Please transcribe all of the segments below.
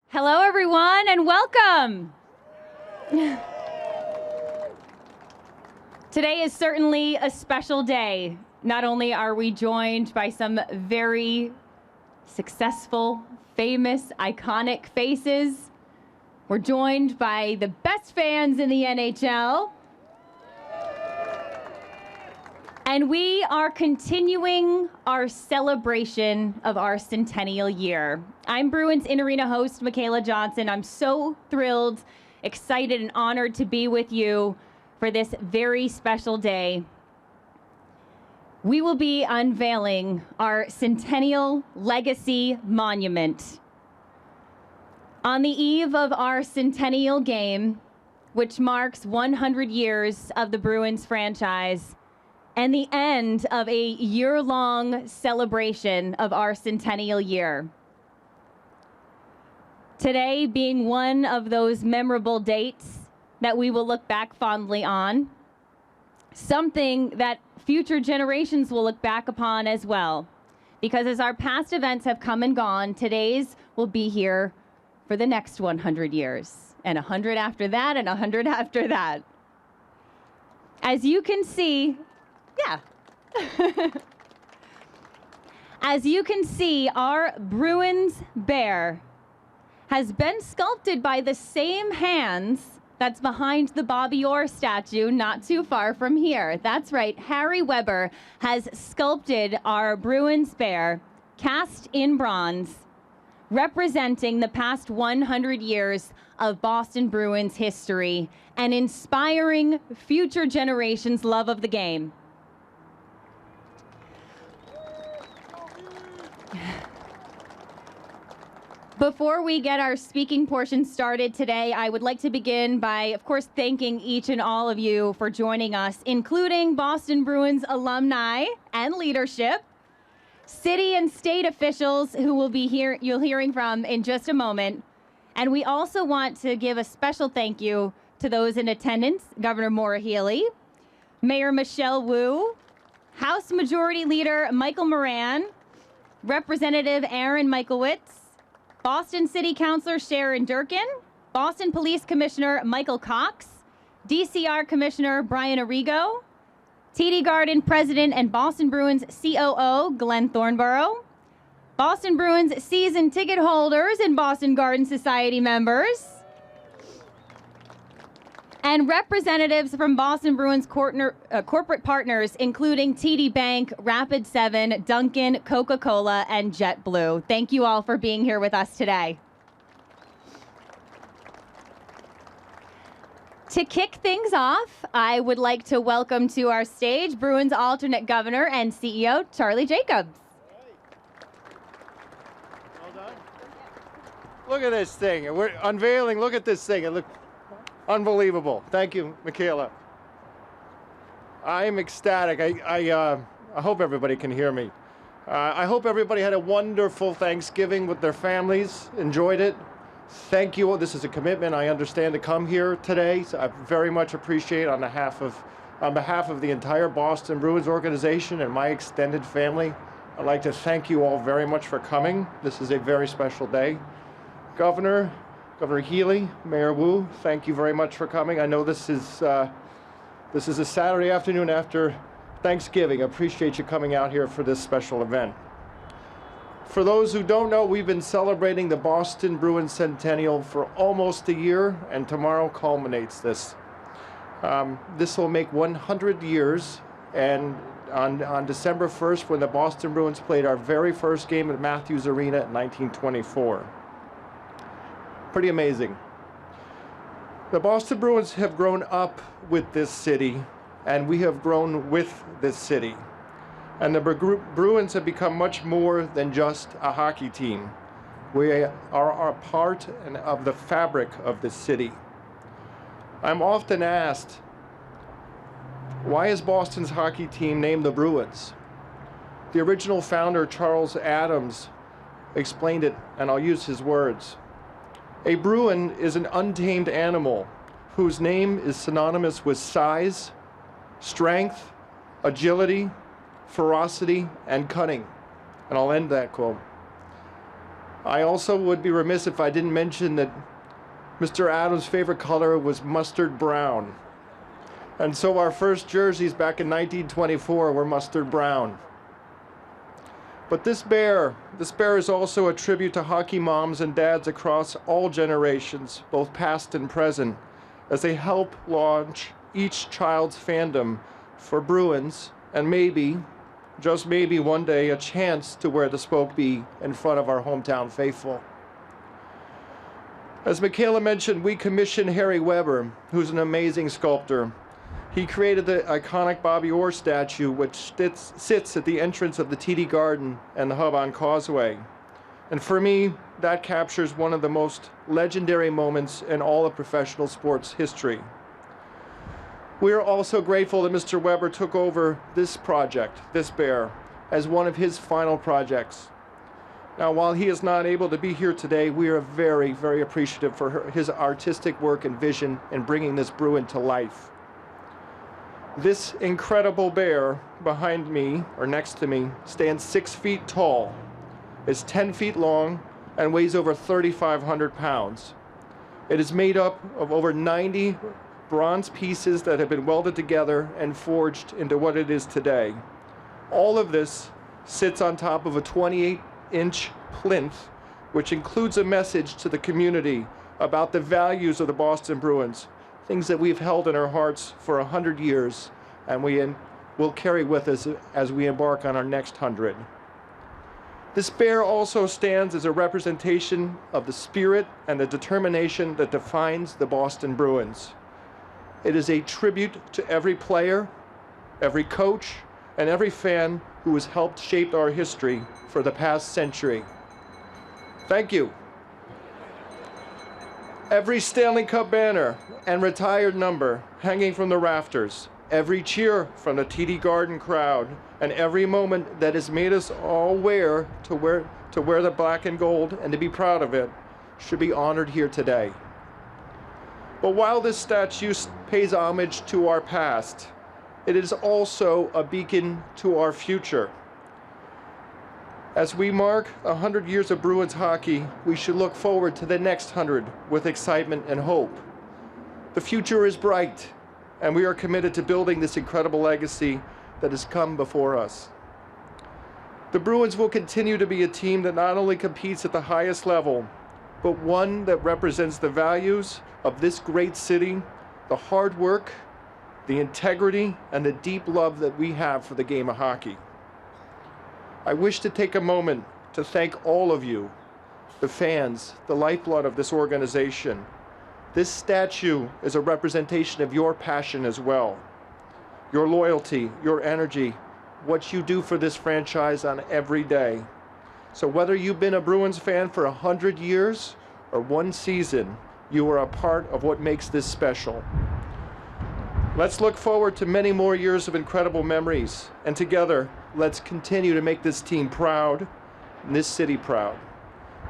Hello, everyone, and welcome. Today is certainly a special day. Not only are we joined by some very successful, famous, iconic faces, we're joined by the best fans in the NHL. And we are continuing our celebration of our centennial year. I'm Bruins in-arena host Michaela Johnson. I'm so thrilled, excited, and honored to be with you for this very special day. We will be unveiling our Centennial Legacy Monument. On the eve of our centennial game, which marks 100 years of the Bruins franchise, and the end of a year-long celebration of our centennial year. Today being one of those memorable dates that we will look back fondly on, something that future generations will look back upon as well. Because as our past events have come and gone, today's will be here for the next 100 years, and 100 after that, and 100 after that. As you can see, as you can see, our Bruins bear has been sculpted by the same hands that's behind the Bobby Orr statue not too far from here. That's right, Harry Weber has sculpted our Bruins bear, cast in bronze, representing the past 100 years of Boston Bruins history and inspiring future generations' love of the game. Before we get our speaking portion started today, I would like to begin by, of course, thanking each and all of you for joining us, including Boston Bruins alumni and leadership, city and state officials who will be hearing from in just a moment. And we also want to give a special thank you to those in attendance, Governor Maura Healey, Mayor Michelle Wu, House Majority Leader Michael Moran, Representative Aaron Michaelwitz, Boston City Councilor Sharon Durkin, Boston Police Commissioner Michael Cox, DCR Commissioner Brian Arrigo, TD Garden President and Boston Bruins COO Glenn Thornborough, Boston Bruins season ticket holders and Boston Garden Society members, and representatives from Boston Bruins corporate partners, including TD Bank, Rapid7, Dunkin', Coca-Cola, and JetBlue. Thank you all for being here with us today. To kick things off, I would like to welcome to our stage Bruins alternate governor and CEO, Charlie Jacobs. Well done. Look at this thing. We're unveiling. Look at this thing. It looks unbelievable. Thank you, Michaela. I'm ecstatic. I hope everybody can hear me. I hope everybody had a wonderful Thanksgiving with their families, enjoyed it. Thank you. This is a commitment, I understand, to come here today. So I very much appreciate on behalf of the entire Boston Bruins organization and my extended family. I'd like to thank you all very much for coming. This is a very special day. Governor Healey, Mayor Wu, thank you very much for coming. I know this is a Saturday afternoon after Thanksgiving. I appreciate you coming out here for this special event. For those who don't know, we've been celebrating the Boston Bruins Centennial for almost a year, and tomorrow culminates this. This will make 100 years, and on December 1st, when the Boston Bruins played our very first game at Matthews Arena in 1924. Pretty amazing. The Boston Bruins have grown up with this city, and we have grown with this city. And the Bruins have become much more than just a hockey team. We are a part of the fabric of this city. I'm often asked, why is Boston's hockey team named the Bruins? The original founder, Charles Adams, explained it, and I'll use his words. A Bruin is an untamed animal whose name is synonymous with size, strength, agility, ferocity, and cunning. And I'll end that quote. I also would be remiss if I didn't mention that Mr. Adams' favorite color was mustard brown. And so our first jerseys back in 1924 were mustard brown. But this bear is also a tribute to hockey moms and dads across all generations, both past and present, as they help launch each child's fandom for Bruins, and maybe, just maybe one day, a chance to wear the Spoke Bee in front of our hometown faithful. As Michaela mentioned, we commissioned Harry Weber, who's an amazing sculptor. He created the iconic Bobby Orr statue, which sits at the entrance of the TD Garden and the Hub on Causeway. And for me, that captures one of the most legendary moments in all of professional sports history. We are also grateful that Mr. Weber took over this project, this bear, as one of his final projects. Now, while he is not able to be here today, we are very, very appreciative for his artistic work and vision in bringing this Bruin to life. This incredible bear behind me, or next to me, stands 6 feet tall, is 10 feet long, and weighs over 3,500 pounds. It is made up of over 90 bronze pieces that have been welded together and forged into what it is today. All of this sits on top of a 28-inch plinth, which includes a message to the community about the values of the Boston Bruins, things that we've held in our hearts for 100 years, and we will carry with us as we embark on our next 100. This bear also stands as a representation of the spirit and the determination that defines the Boston Bruins. It is a tribute to every player, every coach, and every fan who has helped shape our history for the past century. Thank you. Every Stanley Cup banner and retired number hanging from the rafters, every cheer from the TD Garden crowd, and every moment that has made us all wear the black and gold and to be proud of it should be honored here today. But while this statue pays homage to our past, it is also a beacon to our future. As we mark 100 years of Bruins hockey, we should look forward to the next 100 with excitement and hope. The future is bright, and we are committed to building this incredible legacy that has come before us. The Bruins will continue to be a team that not only competes at the highest level, but one that represents the values of this great city, the hard work, the integrity, and the deep love that we have for the game of hockey. I wish to take a moment to thank all of you, the fans, the lifeblood of this organization. This statue is a representation of your passion as well, your loyalty, your energy, what you do for this franchise on every day. So whether you've been a Bruins fan for 100 years or one season, you are a part of what makes this special. Let's look forward to many more years of incredible memories, and together, let's continue to make this team proud and this city proud.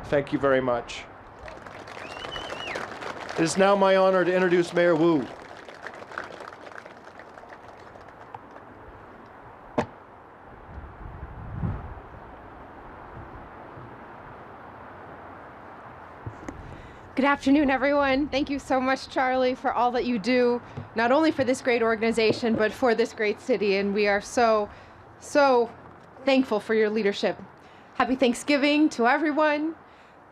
Thank you very much. It is now my honor to introduce Mayor Wu. Good afternoon, everyone. Thank you so much, Charlie, for all that you do, not only for this great organization, but for this great city. And we are so thankful for your leadership. Happy Thanksgiving to everyone.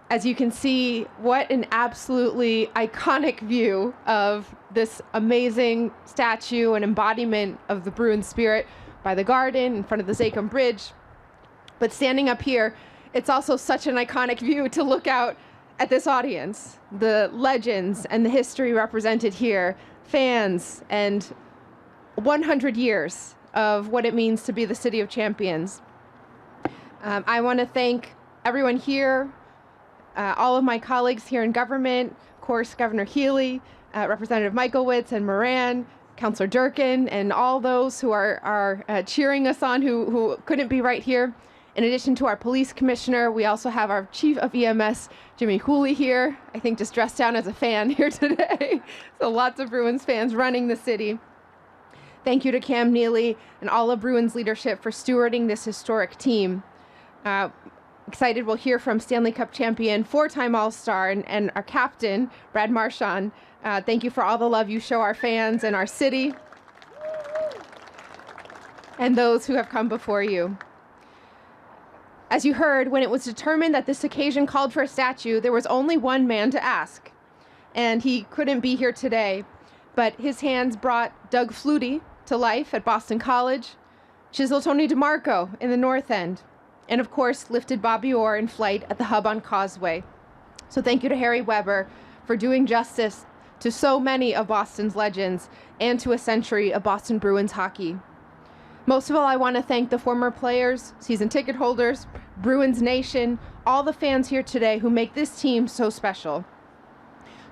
As you can see, what an absolutely iconic view of this amazing statue and embodiment of the Bruins spirit by the garden in front of the Zachem Bridge. But standing up here, it's also such an iconic view to look out at this audience, the legends and the history represented here, fans, and 100 years of what it means to be the City of Champions. I want to thank everyone here, all of my colleagues here in government, of course, Governor Healey, Representative Michaelwitz and Moran, Councillor Durkin, and all those who are cheering us on who couldn't be right here. In addition to our police commissioner, we also have our chief of EMS, Jimmy Hooley, here, I think just dressed down as a fan here today. So lots of Bruins fans running the city. Thank you to Cam Neely and all of Bruins leadership for stewarding this historic team. Excited we'll hear from Stanley Cup champion, four-time All-Star, and our captain, Brad Marchand. Thank you for all the love you show our fans and our city and those who have come before you. As you heard, when it was determined that this occasion called for a statue, there was only one man to ask, and he couldn't be here today, but his hands brought Doug Flutie to life at Boston College, chiseled Tony DeMarco in the North End, and of course lifted Bobby Orr in flight at the hub on Causeway. So thank you to Harry Weber for doing justice to so many of Boston's legends and to a century of Boston Bruins hockey. Most of all, I want to thank the former players, season ticket holders, Bruins Nation, all the fans here today who make this team so special.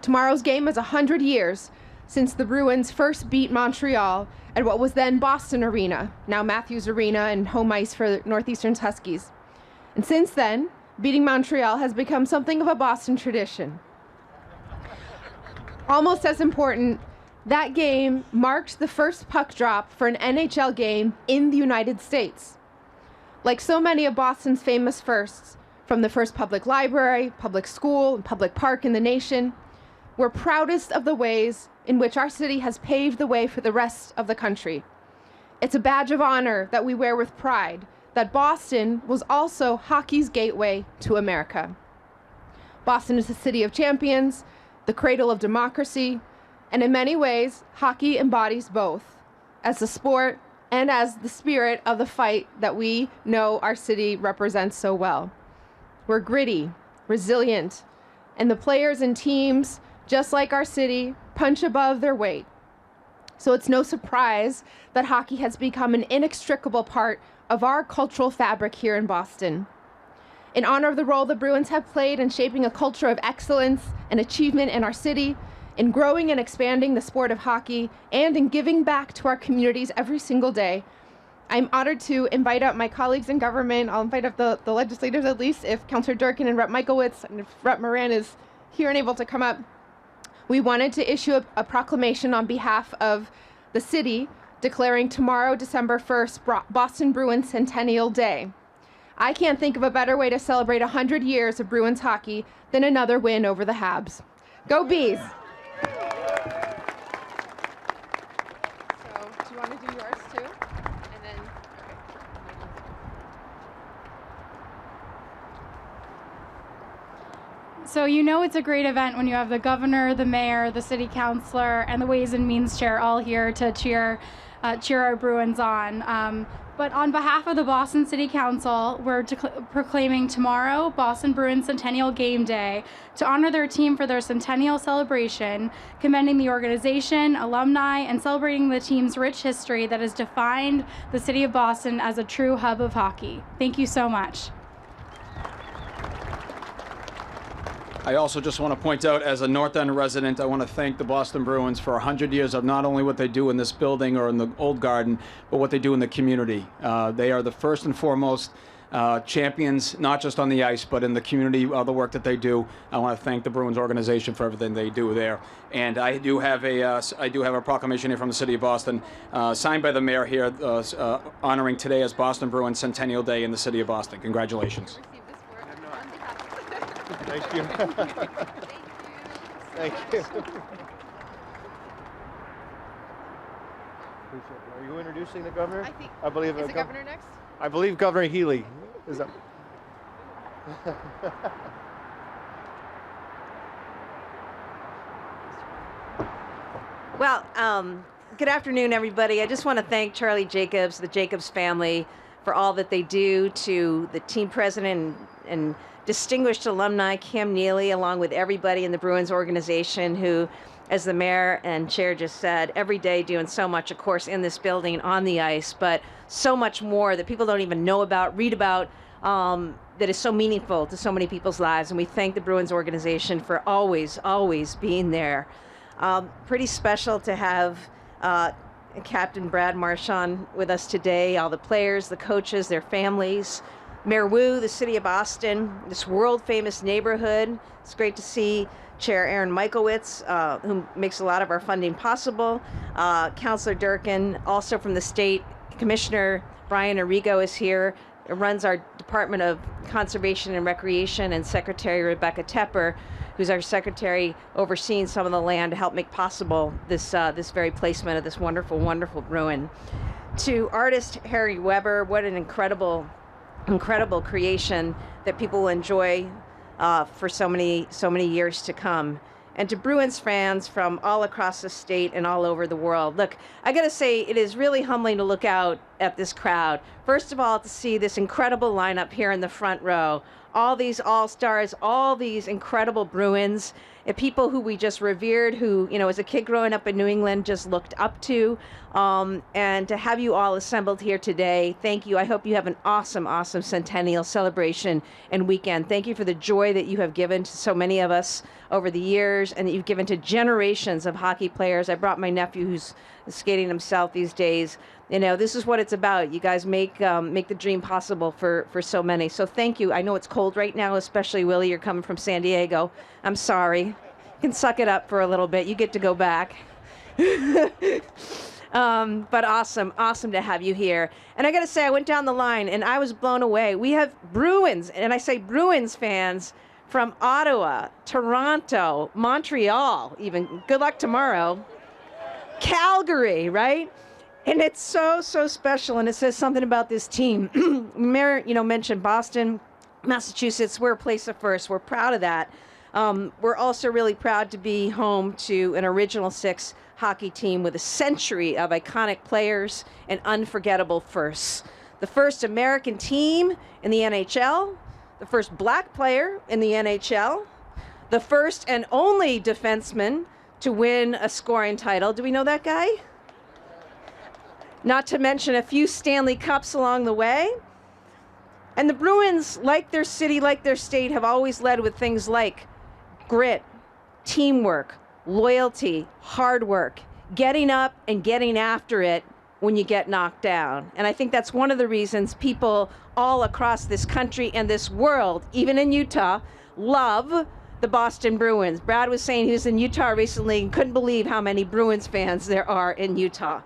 Tomorrow's game is 100 years since the Bruins first beat Montreal at what was then Boston Arena, now Matthews Arena and home ice for Northeastern's Huskies. And since then, beating Montreal has become something of a Boston tradition. Almost as important, that game marked the first puck drop for an NHL game in the United States. Like so many of Boston's famous firsts, from the first public library, public school, and public park in the nation, we're proudest of the ways in which our city has paved the way for the rest of the country. It's a badge of honor that we wear with pride, that Boston was also hockey's gateway to America. Boston is the city of champions, the cradle of democracy, and in many ways, hockey embodies both, as the sport and as the spirit of the fight that we know our city represents so well. We're gritty, resilient, and the players and teams, just like our city, punch above their weight. So it's no surprise that hockey has become an inextricable part of our cultural fabric here in Boston. In honor of the role the Bruins have played in shaping a culture of excellence and achievement in our city, in growing and expanding the sport of hockey, and in giving back to our communities every single day, I'm honored to invite up my colleagues in government. I'll invite up the legislators at least, if Councillor Durkin and Rep. Michaelwitz and if Rep. Moran is here and able to come up. We wanted to issue a proclamation on behalf of the city declaring tomorrow, December 1st, Boston Bruins Centennial Day. I can't think of a better way to celebrate 100 years of Bruins hockey than another win over the Habs. Go Bees! So, do you want to do yours too? And then, So you know it's a great event when you have the governor, the mayor, the city councilor, and the Ways and Means chair all here to cheer our Bruins on. But on behalf of the Boston City Council, we're proclaiming tomorrow Boston Bruins Centennial Game Day to honor their team for their centennial celebration, commending the organization, alumni, and celebrating the team's rich history that has defined the city of Boston as a true hub of hockey. Thank you so much. I also just want to point out, as a North End resident, I want to thank the Boston Bruins for 100 years of not only what they do in this building or in the old garden, but what they do in the community. They are the first and foremost champions, not just on the ice, but in the community, the work that they do. I want to thank the Bruins organization for everything they do there. And I do have a proclamation here from the city of Boston, signed by the mayor here, honoring today as Boston Bruins Centennial Day in the city of Boston. Congratulations. Thank you. Thank you. Are you introducing the governor? I believe is the governor next? I believe Governor Healey is up. Well, good afternoon, everybody. I just want to thank Charlie Jacobs, the Jacobs family, for all that they do, to the team president and distinguished alumni Cam Neely, along with everybody in the Bruins organization who, as the mayor and chair just said, every day doing so much, of course, in this building and on the ice, but so much more that people don't even know about, read about, that is so meaningful to so many people's lives. And we thank the Bruins organization for always, always being there. Pretty special to have Captain Brad Marchand with us today, all the players, the coaches, their families, Mayor Wu, the city of Boston, this world-famous neighborhood. It's great to see Chair Aaron Michaelwitz, who makes a lot of our funding possible. Councilor Durkin, also from the state. Commissioner Brian Arrigo is here, runs our Department of Conservation and Recreation, and Secretary Rebecca Tepper, who's our secretary overseeing some of the land to help make possible this very placement of this wonderful, wonderful ruin. To artist Harry Weber, what an incredible creation that people will enjoy for so many years to come. And to Bruins fans from all across the state and all over the world. Look, I gotta say, it is really humbling to look out at this crowd. First of all, to see this incredible lineup here in the front row. All these all-stars, all these incredible Bruins, and people who we just revered, who, you know, as a kid growing up in New England, just looked up to. And to have you all assembled here today, thank you. I hope you have an awesome, awesome centennial celebration and weekend. Thank you for the joy that you have given to so many of us over the years, and that you've given to generations of hockey players. I brought my nephew, who's skating himself these days. You know, this is what it's about. You guys make the dream possible for so many. So thank you. I know it's cold right now, especially Willie. You're coming from San Diego. I'm sorry. You can suck it up for a little bit. You get to go back. But awesome to have you here. And I got to say, I went down the line and I was blown away. We have Bruins, and I say Bruins fans from Ottawa, Toronto, Montreal, even. Good luck tomorrow. Calgary, right? And it's so special, and it says something about this team. Mayor, mentioned Boston, Massachusetts. We're a place of first. We're proud of that. We're also really proud to be home to an Original Six hockey team with a century of iconic players and unforgettable firsts. The first American team in the NHL, the first black player in the NHL, the first and only defenseman to win a scoring title. Do we know that guy? Not to mention a few Stanley Cups along the way. And the Bruins, like their city, like their state, have always led with things like grit, teamwork, loyalty, hard work, getting up and getting after it when you get knocked down. And I think that's one of the reasons people all across this country and this world, even in Utah, love the Boston Bruins. Brad was saying he was in Utah recently and couldn't believe how many Bruins fans there are in Utah.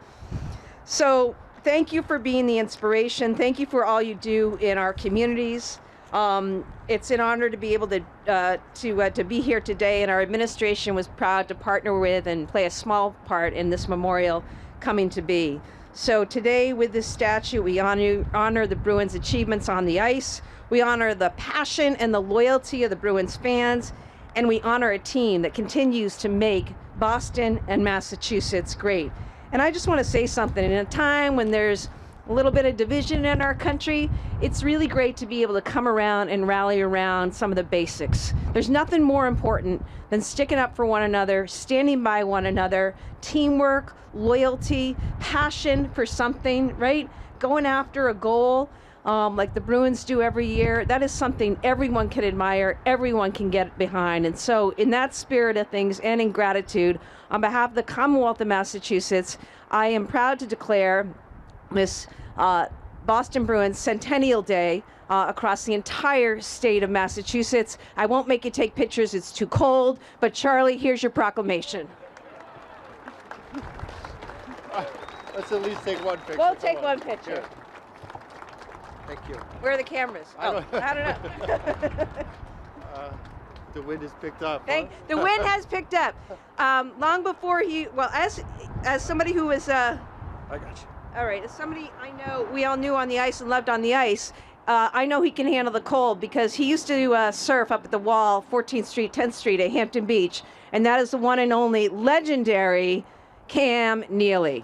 So thank you for being the inspiration. Thank you for all you do in our communities. It's an honor to be able to be here today, and our administration was proud to partner with and play a small part in this memorial coming to be. So today, with this statue, we honor the Bruins' achievements on the ice. We honor the passion and the loyalty of the Bruins fans, and we honor a team that continues to make Boston and Massachusetts great. And I just want to say something. In a time when there's a little bit of division in our country, it's really great to be able to come around and rally around some of the basics. There's nothing more important than sticking up for one another, standing by one another, teamwork, loyalty, passion for something, right? Going after a goal like the Bruins do every year. That is something everyone can admire, everyone can get behind. And so in that spirit of things and in gratitude, on behalf of the Commonwealth of Massachusetts, I am proud to declare this Boston Bruins Centennial Day across the entire state of Massachusetts. I won't make you take pictures, it's too cold, but Charlie, here's your proclamation. Let's at least take one picture. We'll take one picture. Here. Thank you. Where are the cameras? Oh, I don't know. The wind has picked up. The wind has picked up. Long before as somebody who was I got you. all right, as somebody I know, we all knew on the ice and loved on the ice, I know he can handle the cold because he used to surf up at the wall, 14th Street, 10th Street at Hampton Beach, and that is the one and only legendary Cam Neely.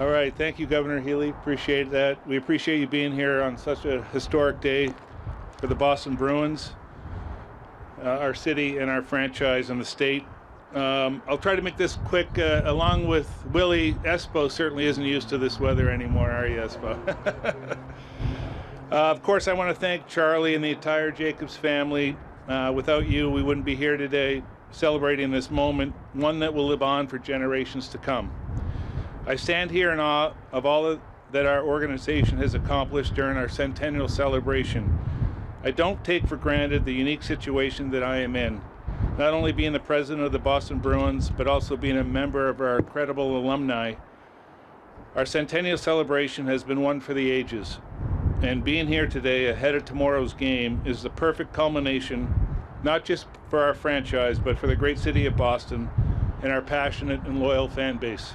All right, thank you, Governor Healey. Appreciate that. We appreciate you being here on such a historic day for the Boston Bruins, our city and our franchise and the state. I'll try to make this quick. Along with Willie, Espo certainly isn't used to this weather anymore, are you, Espo? Of course, I want to thank Charlie and the entire Jacobs family. Without you, we wouldn't be here today celebrating this moment, one that will live on for generations to come. I stand here in awe of all that our organization has accomplished during our centennial celebration. I don't take for granted the unique situation that I am in, not only being the president of the Boston Bruins, but also being a member of our incredible alumni. Our centennial celebration has been one for the ages, and being here today ahead of tomorrow's game is the perfect culmination, not just for our franchise, but for the great city of Boston and our passionate and loyal fan base.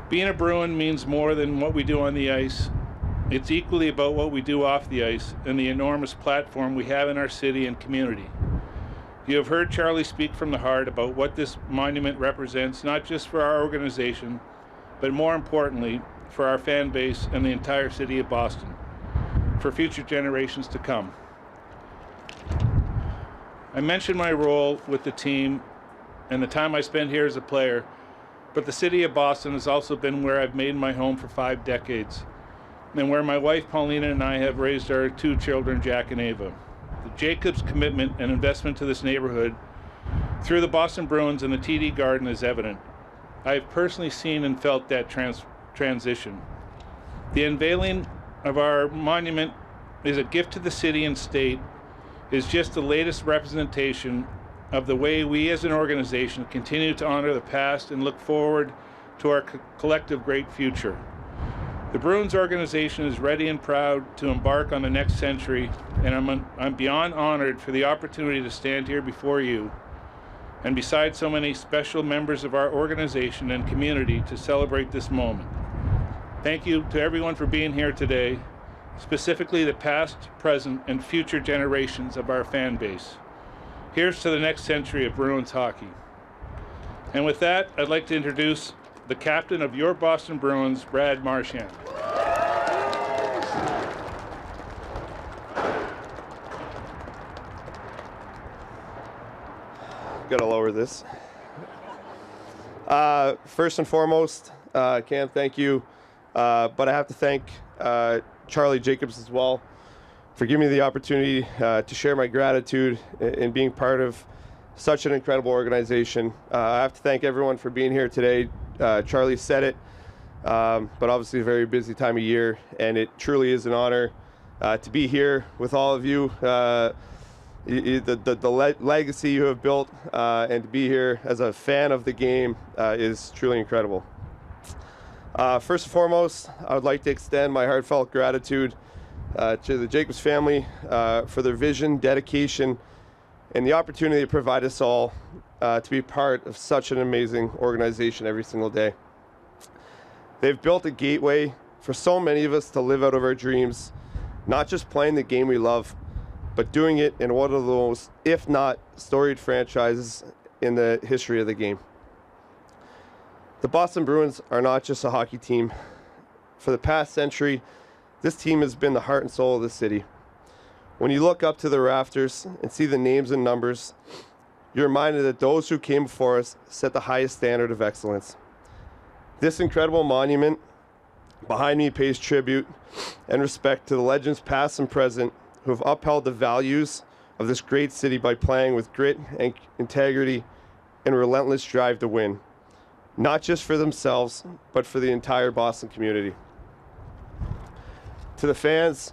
Being a Bruin means more than what we do on the ice. It's equally about what we do off the ice and the enormous platform we have in our city and community. You have heard Charlie speak from the heart about what this monument represents, not just for our organization, but more importantly, for our fan base and the entire city of Boston, for future generations to come. I mentioned my role with the team and the time I spent here as a player, but the city of Boston has also been where I've made my home for 5 decades, and where my wife Paulina and I have raised our 2 children, Jack and Ava. The Jacobs' commitment and investment to this neighborhood through the Boston Bruins and the TD Garden is evident. I have personally seen and felt that transition. The unveiling of our monument is a gift to the city and state, is just the latest representation of the way we as an organization continue to honor the past and look forward to our collective great future. The Bruins organization is ready and proud to embark on the next century, and I'm beyond honored for the opportunity to stand here before you and beside so many special members of our organization and community to celebrate this moment. Thank you to everyone for being here today, specifically the past, present, and future generations of our fan base. Here's to the next century of Bruins hockey. And with that, I'd like to introduce the captain of your Boston Bruins, Brad Marchand. Gotta lower this. First and foremost, Cam, thank you. But I have to thank Charlie Jacobs as well for giving me the opportunity to share my gratitude in being part of such an incredible organization. I have to thank everyone for being here today. Charlie said it, but obviously a very busy time of year, and it truly is an honor to be here with all of you. The legacy you have built and to be here as a fan of the game is truly incredible. First and foremost, I would like to extend my heartfelt gratitude to the Jacobs family for their vision, dedication, and the opportunity to provide us all to be part of such an amazing organization every single day. They've built a gateway for so many of us to live out of our dreams, not just playing the game we love, but doing it in one of the most, if not storied franchises in the history of the game. The Boston Bruins are not just a hockey team. For the past century, this team has been the heart and soul of the city. When you look up to the rafters and see the names and numbers, you're reminded that those who came before us set the highest standard of excellence. This incredible monument behind me pays tribute and respect to the legends past and present who have upheld the values of this great city by playing with grit and integrity and relentless drive to win, not just for themselves, but for the entire Boston community. To the fans,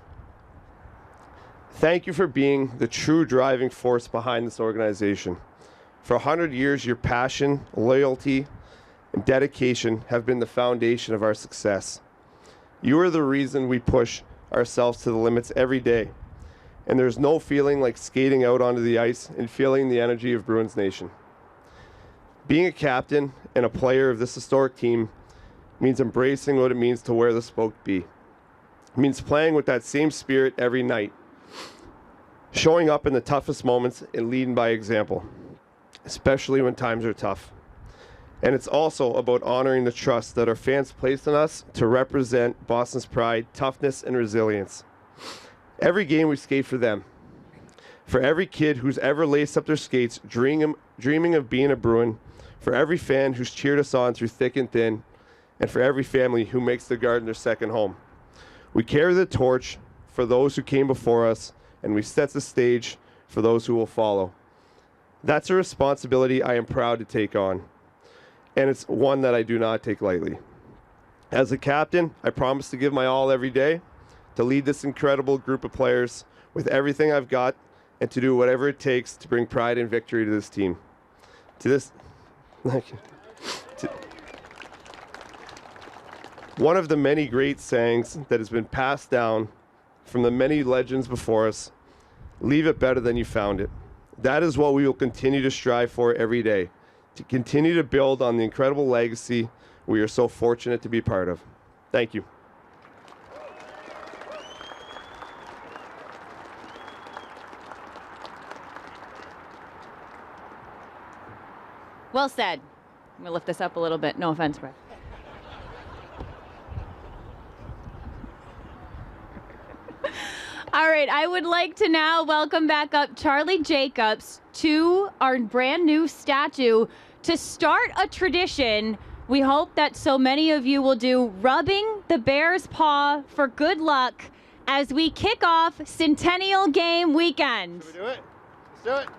thank you for being the true driving force behind this organization. For 100 years, your passion, loyalty, and dedication have been the foundation of our success. You are the reason we push ourselves to the limits every day, and there's no feeling like skating out onto the ice and feeling the energy of Bruins Nation. Being a captain and a player of this historic team means embracing what it means to wear the spoked B. It means playing with that same spirit every night, showing up in the toughest moments and leading by example, especially when times are tough. And it's also about honoring the trust that our fans place in us to represent Boston's pride, toughness, and resilience. Every game we skate for them. For every kid who's ever laced up their skates dreaming of being a Bruin, for every fan who's cheered us on through thick and thin, and for every family who makes the Garden their second home. We carry the torch for those who came before us, and we set the stage for those who will follow. That's a responsibility I am proud to take on, and it's one that I do not take lightly. As a captain, I promise to give my all every day, to lead this incredible group of players with everything I've got, and to do whatever it takes to bring pride and victory to this team. One of the many great sayings that has been passed down from the many legends before us, leave it better than you found it. That is what we will continue to strive for every day, to continue to build on the incredible legacy we are so fortunate to be part of. Thank you. Well said. I'm gonna lift this up a little bit. No offense, Brett. All right, I would like to now welcome back up Charlie Jacobs to our brand new statue to start a tradition we hope that so many of you will do, rubbing the bear's paw for good luck as we kick off Centennial Game Weekend. Should we do it? Let's do it.